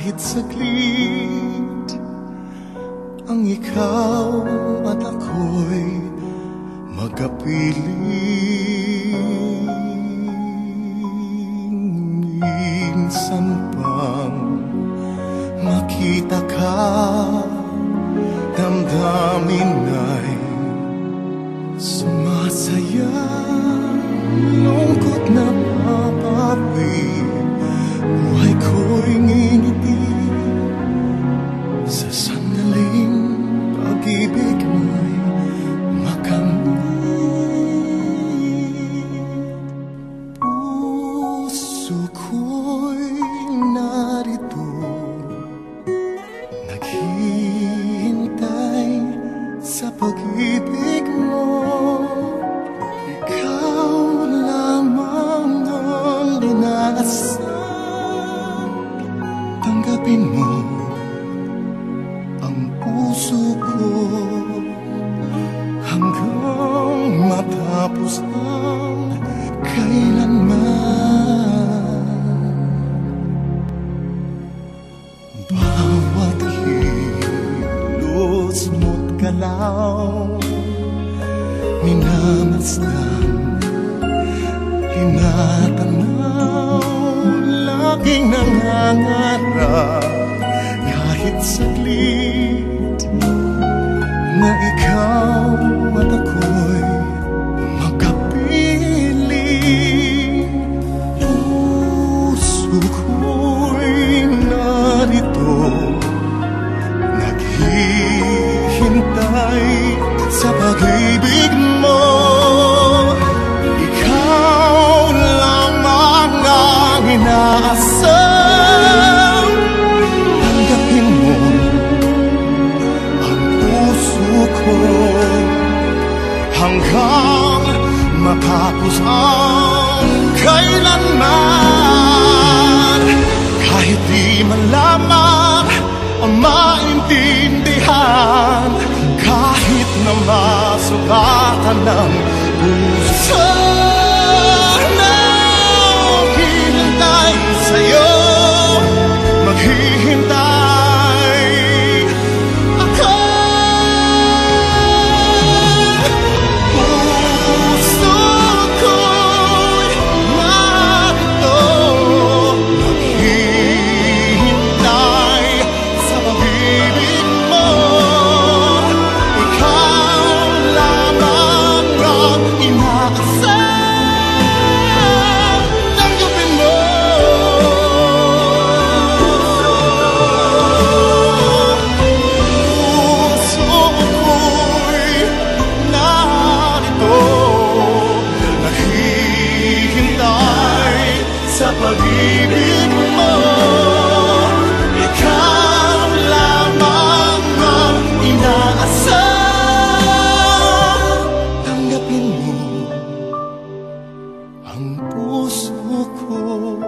kahit saglit, ang ikaw at ako'y magkapiling. Minsan pang makita ka, damdamin ay sumasaya, lungkot na papawi, buhay ko'y ngingiti sa sandaling pag-ibig mo'y makamit. Puso ko'y narito, naghihintay sa pag-ibig mo. Ikaw lamang ang inaasahan, tanggapin mo ang puso ko hanggang matapos ang kailanman. Bawat kilos mo't galaw, minamasdan, tinatanaw, laging nangangarap kahit saglit na ikaw at ako'y magkapiling. Puso ko'y narito, naghihintay sa pag-ibig mo. Ikaw lamang ang inaasam, tanggapin mo ang puso ko hanggang matapos ang kailanman. Kahit di malaman o maintindihan, kahit na masukatan ng puso na hinintay sa'yo, maghihintay ako. Puso ko'y narito, maghihintay sa pag-ibig mo. Sa pag-ibig mo, ikaw lamang ang inaasam, tanggapin mo ang puso ko.